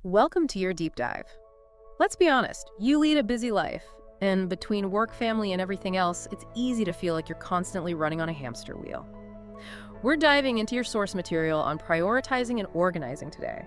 Welcome to your deep dive. Let's be honest, you lead a busy life, and between work, family, and everything else, it's easy to feel like you're constantly running on a hamster wheel. We're diving into your source material on prioritizing and organizing today.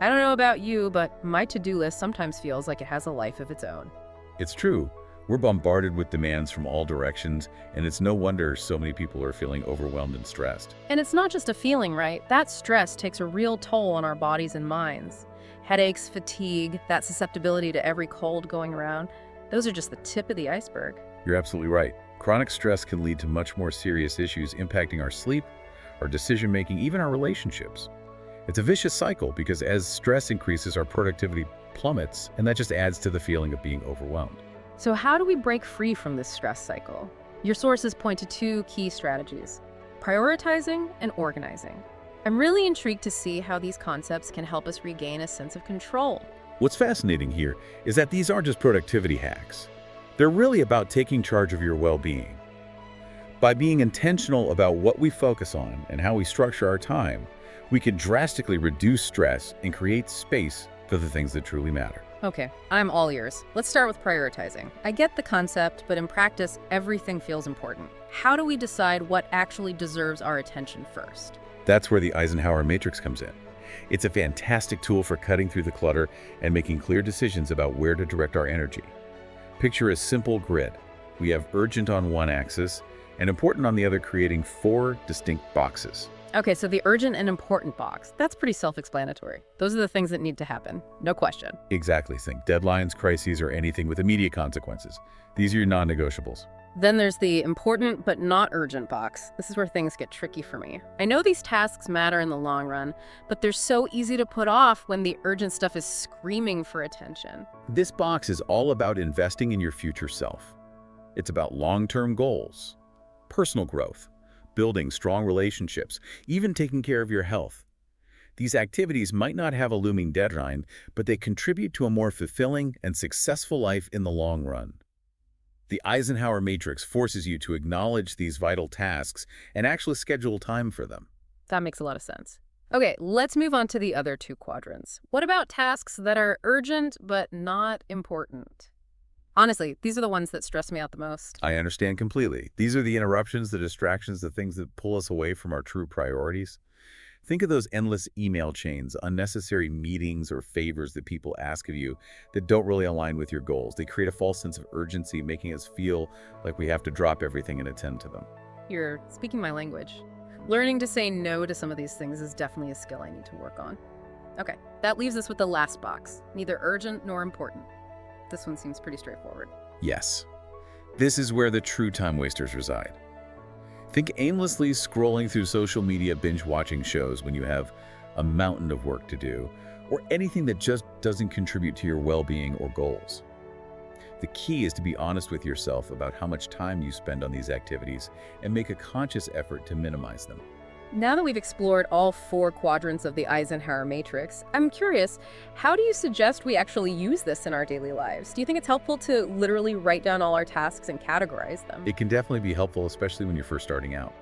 I don't know about you, but my to-do list sometimes feels like it has a life of its own. It's true. We're bombarded with demands from all directions, and it's no wonder so many people are feeling overwhelmed and stressed. And it's not just a feeling, right? That stress takes a real toll on our bodies and minds. Headaches, fatigue, that susceptibility to every cold going around, those are just the tip of the iceberg. You're absolutely right. Chronic stress can lead to much more serious issues impacting our sleep, our decision-making, even our relationships. It's a vicious cycle because as stress increases, our productivity plummets, and that just adds to the feeling of being overwhelmed. So how do we break free from this stress cycle? Your sources point to two key strategies: prioritizing and organizing. I'm really intrigued to see how these concepts can help us regain a sense of control. What's fascinating here is that these aren't just productivity hacks. They're really about taking charge of your well-being. By being intentional about what we focus on and how we structure our time, we can drastically reduce stress and create space for the things that truly matter. Okay, I'm all ears. Let's start with prioritizing. I get the concept, but in practice, everything feels important. How do we decide what actually deserves our attention first? That's where the Eisenhower Matrix comes in. It's a fantastic tool for cutting through the clutter and making clear decisions about where to direct our energy. Picture a simple grid. We have urgent on one axis and important on the other, creating 4 distinct boxes. Okay, so the urgent and important box, that's pretty self-explanatory. Those are the things that need to happen, no question. Exactly. Think deadlines, crises, or anything with immediate consequences. These are your non-negotiables. Then there's the important but not urgent box. This is where things get tricky for me. I know these tasks matter in the long run, but they're so easy to put off when the urgent stuff is screaming for attention. This box is all about investing in your future self. It's about long-term goals, personal growth, building strong relationships, even taking care of your health. These activities might not have a looming deadline, but they contribute to a more fulfilling and successful life in the long run. The Eisenhower Matrix forces you to acknowledge these vital tasks and actually schedule time for them. That makes a lot of sense. Okay, let's move on to the other two quadrants. What about tasks that are urgent but not important? Honestly, these are the ones that stress me out the most. I understand completely. These are the interruptions, the distractions, the things that pull us away from our true priorities. Think of those endless email chains, unnecessary meetings or favors that people ask of you that don't really align with your goals. They create a false sense of urgency, making us feel like we have to drop everything and attend to them. You're speaking my language. Learning to say no to some of these things is definitely a skill I need to work on. Okay, that leaves us with the last box, neither urgent nor important. This one seems pretty straightforward. Yes, this is where the true time wasters reside. Think aimlessly scrolling through social media, binge-watching shows when you have a mountain of work to do, or anything that just doesn't contribute to your well-being or goals. The key is to be honest with yourself about how much time you spend on these activities and make a conscious effort to minimize them. Now that we've explored all 4 quadrants of the Eisenhower Matrix, I'm curious, how do you suggest we actually use this in our daily lives? Do you think it's helpful to literally write down all our tasks and categorize them? It can definitely be helpful, especially when you're first starting out.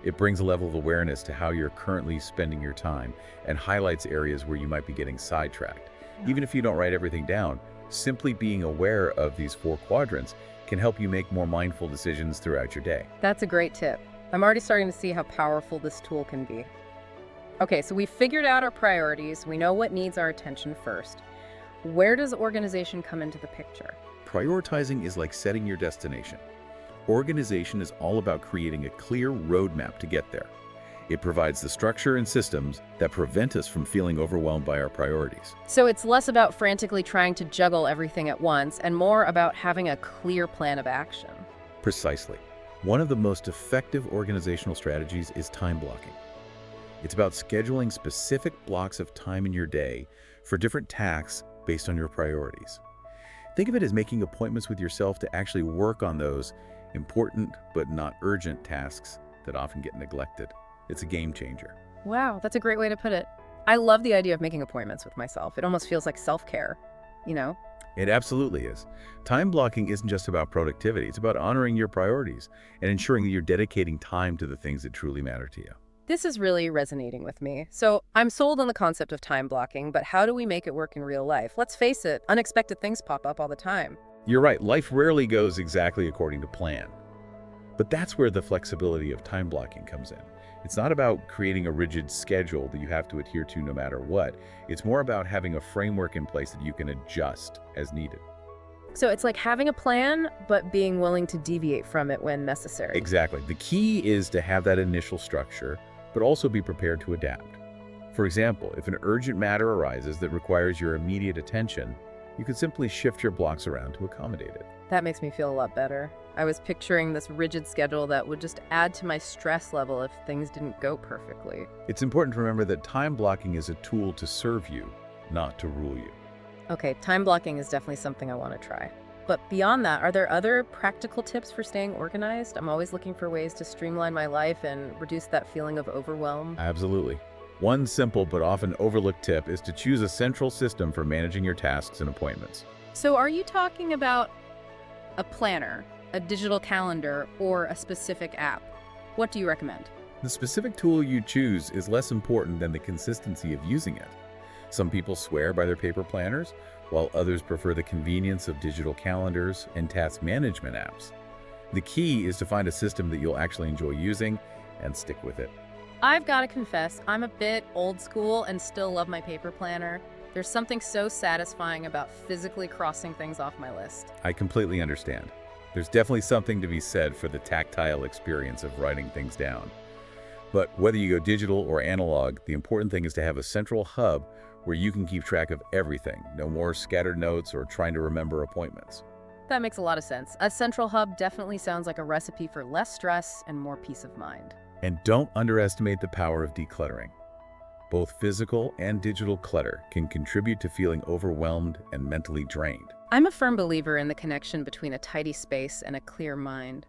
It brings a level of awareness to how you're currently spending your time and highlights areas where you might be getting sidetracked. Even if you don't write everything down, simply being aware of these 4 quadrants can help you make more mindful decisions throughout your day. That's a great tip. I'm already starting to see how powerful this tool can be. Okay, so we've figured out our priorities. We know what needs our attention first. Where does organization come into the picture? Prioritizing is like setting your destination. Organization is all about creating a clear roadmap to get there. It provides the structure and systems that prevent us from feeling overwhelmed by our priorities. So it's less about frantically trying to juggle everything at once and more about having a clear plan of action. Precisely. One of the most effective organizational strategies is time blocking. It's about scheduling specific blocks of time in your day for different tasks based on your priorities. Think of it as making appointments with yourself to actually work on those important but not urgent tasks that often get neglected. It's a game changer. Wow, that's a great way to put it. I love the idea of making appointments with myself. It almost feels like self-care, you know? It absolutely is. Time blocking isn't just about productivity. It's about honoring your priorities and ensuring that you're dedicating time to the things that truly matter to you. This is really resonating with me. So I'm sold on the concept of time blocking, but how do we make it work in real life? Let's face it, unexpected things pop up all the time. You're right, life rarely goes exactly according to plan. But that's where the flexibility of time blocking comes in. It's not about creating a rigid schedule that you have to adhere to no matter what. It's more about having a framework in place that you can adjust as needed. So it's like having a plan, but being willing to deviate from it when necessary. Exactly. The key is to have that initial structure, but also be prepared to adapt. For example, if an urgent matter arises that requires your immediate attention, you could simply shift your blocks around to accommodate it. That makes me feel a lot better. I was picturing this rigid schedule that would just add to my stress level if things didn't go perfectly. It's important to remember that time blocking is a tool to serve you, not to rule you. Okay, time blocking is definitely something I want to try. But beyond that, are there other practical tips for staying organized? I'm always looking for ways to streamline my life and reduce that feeling of overwhelm. Absolutely. One simple but often overlooked tip is to choose a central system for managing your tasks and appointments. So are you talking about a planner, a digital calendar, or a specific app? What do you recommend? The specific tool you choose is less important than the consistency of using it. Some people swear by their paper planners, while others prefer the convenience of digital calendars and task management apps. The key is to find a system that you'll actually enjoy using and stick with it. I've got to confess, I'm a bit old school and still love my paper planner. There's something so satisfying about physically crossing things off my list. I completely understand. There's definitely something to be said for the tactile experience of writing things down. But whether you go digital or analog, the important thing is to have a central hub where you can keep track of everything. No more scattered notes or trying to remember appointments. That makes a lot of sense. A central hub definitely sounds like a recipe for less stress and more peace of mind. And don't underestimate the power of decluttering. Both physical and digital clutter can contribute to feeling overwhelmed and mentally drained. I'm a firm believer in the connection between a tidy space and a clear mind.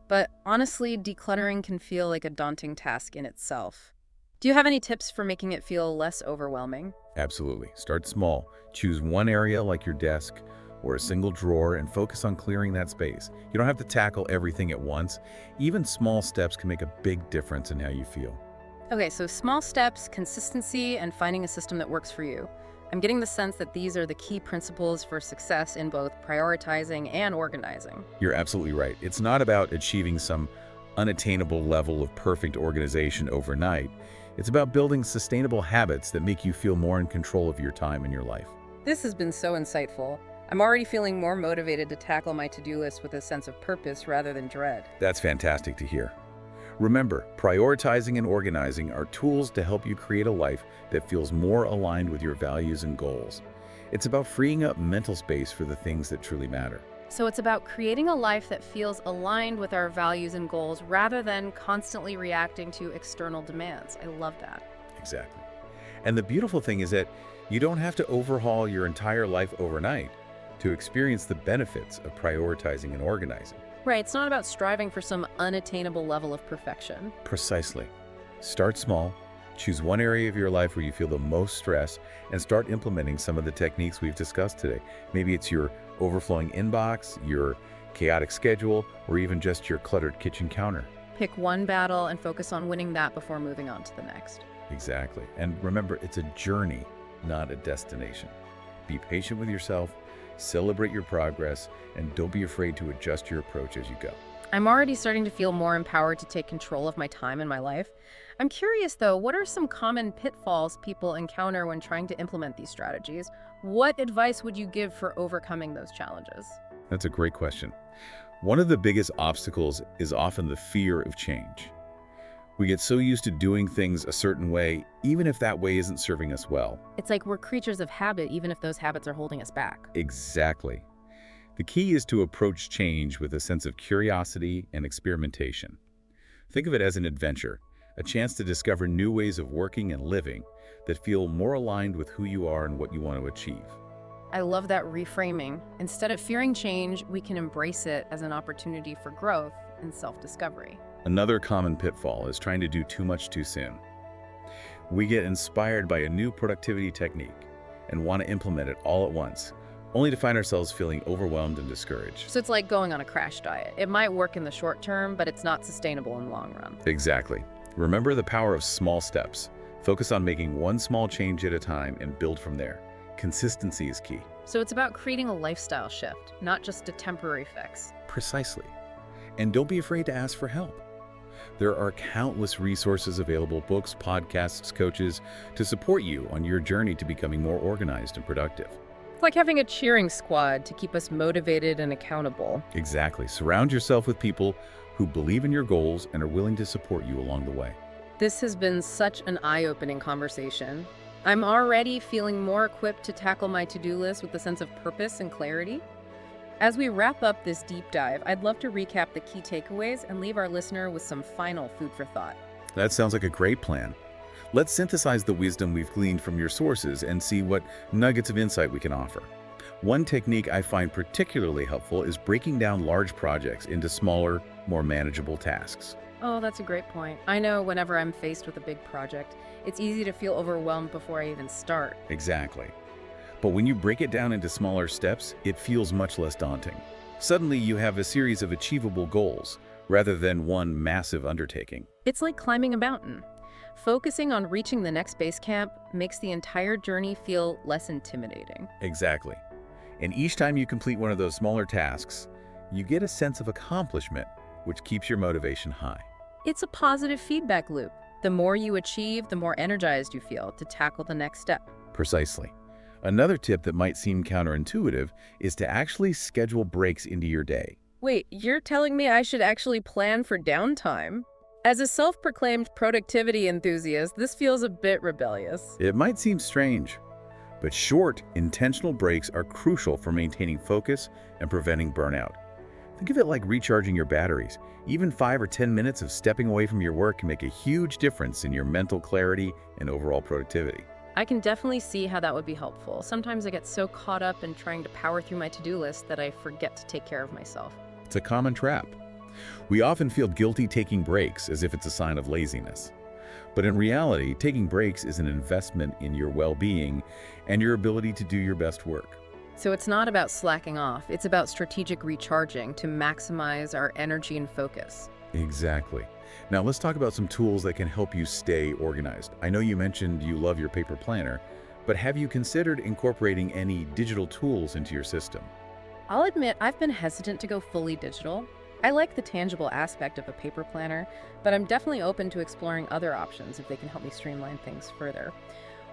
But honestly, decluttering can feel like a daunting task in itself. Do you have any tips for making it feel less overwhelming? Absolutely. Start small. Choose one area like your desk or a single drawer and focus on clearing that space. You don't have to tackle everything at once. Even small steps can make a big difference in how you feel. Okay, so small steps, consistency, and finding a system that works for you. I'm getting the sense that these are the key principles for success in both prioritizing and organizing. You're absolutely right. It's not about achieving some unattainable level of perfect organization overnight. It's about building sustainable habits that make you feel more in control of your time and your life. This has been so insightful. I'm already feeling more motivated to tackle my to-do list with a sense of purpose rather than dread. That's fantastic to hear. Remember, prioritizing and organizing are tools to help you create a life that feels more aligned with your values and goals. It's about freeing up mental space for the things that truly matter. So it's about creating a life that feels aligned with our values and goals rather than constantly reacting to external demands. I love that. Exactly. And the beautiful thing is that you don't have to overhaul your entire life overnight to experience the benefits of prioritizing and organizing. Right, it's not about striving for some unattainable level of perfection. Precisely. Start small, choose one area of your life where you feel the most stress, and start implementing some of the techniques we've discussed today. Maybe it's your overflowing inbox, your chaotic schedule, or even just your cluttered kitchen counter. Pick one battle and focus on winning that before moving on to the next. Exactly. And remember, it's a journey, not a destination. Be patient with yourself, celebrate your progress, and don't be afraid to adjust your approach as you go. I'm already starting to feel more empowered to take control of my time and my life. I'm curious though, what are some common pitfalls people encounter when trying to implement these strategies? What advice would you give for overcoming those challenges? That's a great question. One of the biggest obstacles is often the fear of change. We get so used to doing things a certain way, even if that way isn't serving us well. It's like we're creatures of habit, even if those habits are holding us back. Exactly. The key is to approach change with a sense of curiosity and experimentation. Think of it as an adventure, a chance to discover new ways of working and living that feel more aligned with who you are and what you want to achieve. I love that reframing. Instead of fearing change, we can embrace it as an opportunity for growth and self-discovery. Another common pitfall is trying to do too much too soon. We get inspired by a new productivity technique and want to implement it all at once, only to find ourselves feeling overwhelmed and discouraged. So it's like going on a crash diet. It might work in the short term, but it's not sustainable in the long run. Exactly. Remember the power of small steps. Focus on making one small change at a time and build from there. Consistency is key. So it's about creating a lifestyle shift, not just a temporary fix. Precisely. And don't be afraid to ask for help. There are countless resources available, books, podcasts, coaches, to support you on your journey to becoming more organized and productive. It's like having a cheering squad to keep us motivated and accountable. Exactly. Surround yourself with people who believe in your goals and are willing to support you along the way. This has been such an eye-opening conversation. I'm already feeling more equipped to tackle my to-do list with a sense of purpose and clarity. As we wrap up this deep dive, I'd love to recap the key takeaways and leave our listener with some final food for thought. That sounds like a great plan. Let's synthesize the wisdom we've gleaned from your sources and see what nuggets of insight we can offer. One technique I find particularly helpful is breaking down large projects into smaller, more manageable tasks. Oh, that's a great point. I know whenever I'm faced with a big project, it's easy to feel overwhelmed before I even start. Exactly. But when you break it down into smaller steps, it feels much less daunting. Suddenly, you have a series of achievable goals, rather than one massive undertaking. It's like climbing a mountain. Focusing on reaching the next base camp makes the entire journey feel less intimidating. Exactly. And each time you complete one of those smaller tasks, you get a sense of accomplishment, which keeps your motivation high. It's a positive feedback loop. The more you achieve, the more energized you feel to tackle the next step. Precisely. Another tip that might seem counterintuitive is to actually schedule breaks into your day. Wait, you're telling me I should actually plan for downtime? As a self-proclaimed productivity enthusiast, this feels a bit rebellious. It might seem strange, but short, intentional breaks are crucial for maintaining focus and preventing burnout. Think of it like recharging your batteries. Even 5 or 10 minutes of stepping away from your work can make a huge difference in your mental clarity and overall productivity. I can definitely see how that would be helpful. Sometimes I get so caught up in trying to power through my to-do list that I forget to take care of myself. It's a common trap. We often feel guilty taking breaks as if it's a sign of laziness. But in reality, taking breaks is an investment in your well-being and your ability to do your best work. So it's not about slacking off, it's about strategic recharging to maximize our energy and focus. Exactly. Now let's talk about some tools that can help you stay organized. I know you mentioned you love your paper planner, but have you considered incorporating any digital tools into your system? I'll admit I've been hesitant to go fully digital. I like the tangible aspect of a paper planner, but I'm definitely open to exploring other options if they can help me streamline things further.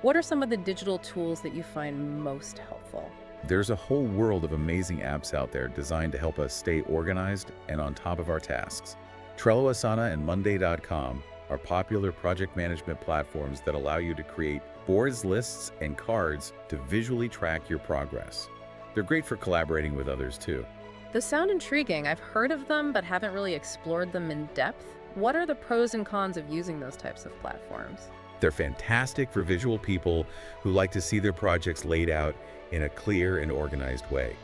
What are some of the digital tools that you find most helpful? There's a whole world of amazing apps out there designed to help us stay organized and on top of our tasks. Trello, Asana, and Monday.com are popular project management platforms that allow you to create boards, lists, and cards to visually track your progress. They're great for collaborating with others too. Those sound intriguing. I've heard of them, but haven't really explored them in depth. What are the pros and cons of using those types of platforms? They're fantastic for visual people who like to see their projects laid out in a clear and organized way.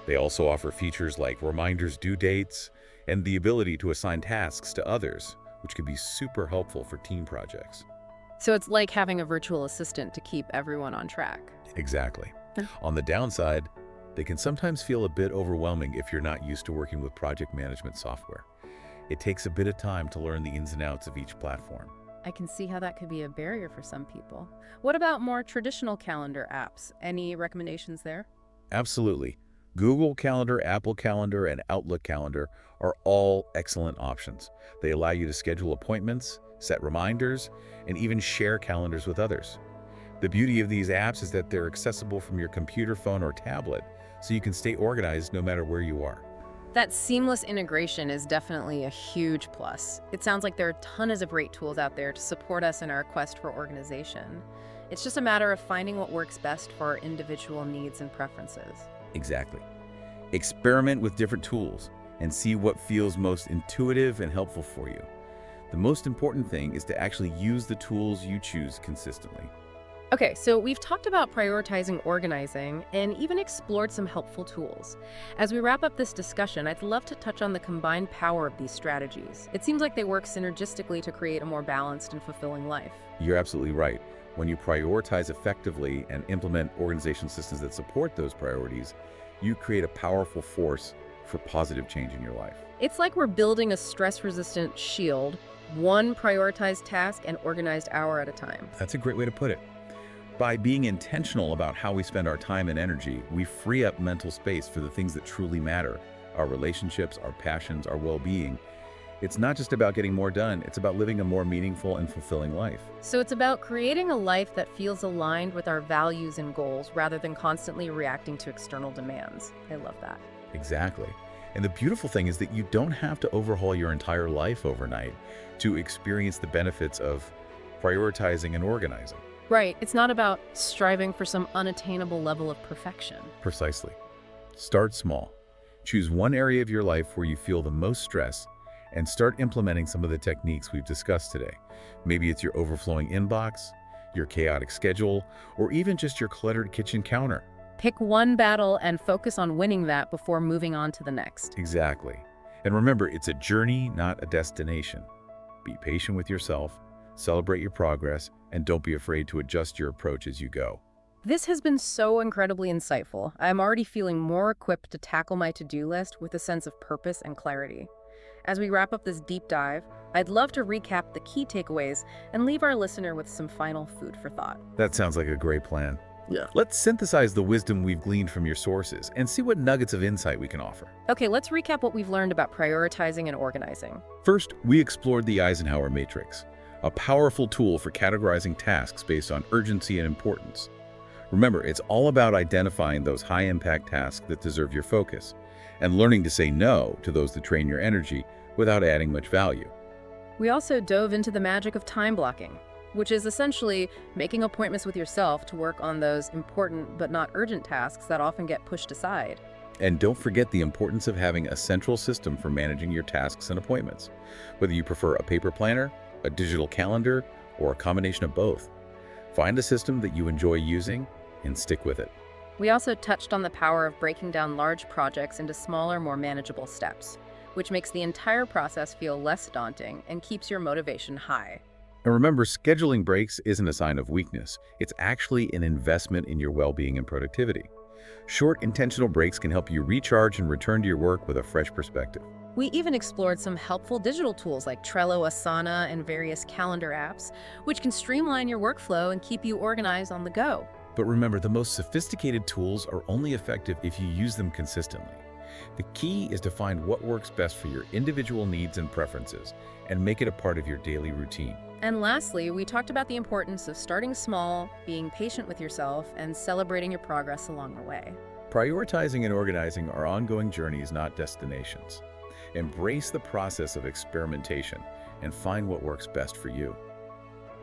They also offer features like reminders, due dates, and the ability to assign tasks to others, which can be super helpful for team projects. So it's like having a virtual assistant to keep everyone on track. Exactly. On the downside, they can sometimes feel a bit overwhelming if you're not used to working with project management software. It takes a bit of time to learn the ins and outs of each platform. I can see how that could be a barrier for some people. What about more traditional calendar apps? Any recommendations there? Absolutely. Google Calendar, Apple Calendar, and Outlook Calendar are all excellent options. They allow you to schedule appointments, set reminders, and even share calendars with others. The beauty of these apps is that they're accessible from your computer, phone, or tablet, so you can stay organized no matter where you are. That seamless integration is definitely a huge plus. It sounds like there are tons of great tools out there to support us in our quest for organization. It's just a matter of finding what works best for our individual needs and preferences. Exactly. Experiment with different tools and see what feels most intuitive and helpful for you. The most important thing is to actually use the tools you choose consistently. Okay, so we've talked about prioritizing organizing and even explored some helpful tools. As we wrap up this discussion, I'd love to touch on the combined power of these strategies. It seems like they work synergistically to create a more balanced and fulfilling life. You're absolutely right. When you prioritize effectively and implement organizational systems that support those priorities, you create a powerful force for positive change in your life. It's like we're building a stress-resistant shield one prioritized task and organized hour at a time. That's a great way to put it. By being intentional about how we spend our time and energy, we free up mental space for the things that truly matter, our relationships, our passions, our well-being. It's not just about getting more done, it's about living a more meaningful and fulfilling life. So it's about creating a life that feels aligned with our values and goals rather than constantly reacting to external demands. I love that. Exactly. And the beautiful thing is that you don't have to overhaul your entire life overnight to experience the benefits of prioritizing and organizing. Right. It's not about striving for some unattainable level of perfection. Precisely. Start small. Choose one area of your life where you feel the most stress and start implementing some of the techniques we've discussed today. Maybe it's your overflowing inbox, your chaotic schedule, or even just your cluttered kitchen counter. Pick one battle and focus on winning that before moving on to the next. Exactly. And remember, it's a journey, not a destination. Be patient with yourself, celebrate your progress, and don't be afraid to adjust your approach as you go. This has been so incredibly insightful. I'm already feeling more equipped to tackle my to-do list with a sense of purpose and clarity. As we wrap up this deep dive, I'd love to recap the key takeaways and leave our listener with some final food for thought. That sounds like a great plan. Yeah. Let's synthesize the wisdom we've gleaned from your sources and see what nuggets of insight we can offer. Okay, let's recap what we've learned about prioritizing and organizing. First, we explored the Eisenhower Matrix, a powerful tool for categorizing tasks based on urgency and importance. Remember, it's all about identifying those high-impact tasks that deserve your focus and learning to say no to those that drain your energy without adding much value. We also dove into the magic of time blocking, which is essentially making appointments with yourself to work on those important but not urgent tasks that often get pushed aside. And don't forget the importance of having a central system for managing your tasks and appointments, whether you prefer a paper planner, a digital calendar, or a combination of both. Find a system that you enjoy using and stick with it. We also touched on the power of breaking down large projects into smaller, more manageable steps, which makes the entire process feel less daunting and keeps your motivation high. And remember, scheduling breaks isn't a sign of weakness. It's actually an investment in your well-being and productivity. Short, intentional breaks can help you recharge and return to your work with a fresh perspective. We even explored some helpful digital tools like Trello, Asana, and various calendar apps, which can streamline your workflow and keep you organized on the go. But remember, the most sophisticated tools are only effective if you use them consistently. The key is to find what works best for your individual needs and preferences and make it a part of your daily routine. And lastly, we talked about the importance of starting small, being patient with yourself, and celebrating your progress along the way. Prioritizing and organizing are ongoing journeys, not destinations. Embrace the process of experimentation and find what works best for you.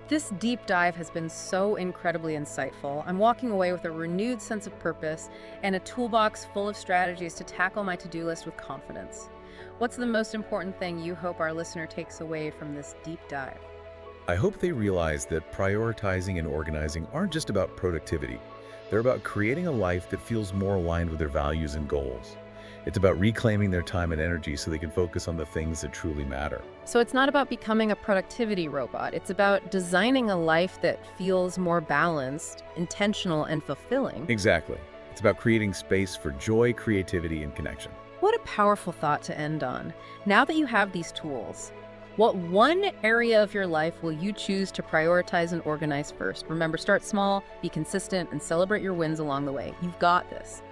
This deep dive has been so incredibly insightful. I'm walking away with a renewed sense of purpose and a toolbox full of strategies to tackle my to-do list with confidence. What's the most important thing you hope our listener takes away from this deep dive? I hope they realize that prioritizing and organizing aren't just about productivity. They're about creating a life that feels more aligned with their values and goals. It's about reclaiming their time and energy so they can focus on the things that truly matter. So it's not about becoming a productivity robot. It's about designing a life that feels more balanced, intentional, and fulfilling. Exactly. It's about creating space for joy, creativity, and connection. What a powerful thought to end on. Now that you have these tools, what one area of your life will you choose to prioritize and organize first? Remember, start small, be consistent, and celebrate your wins along the way. You've got this.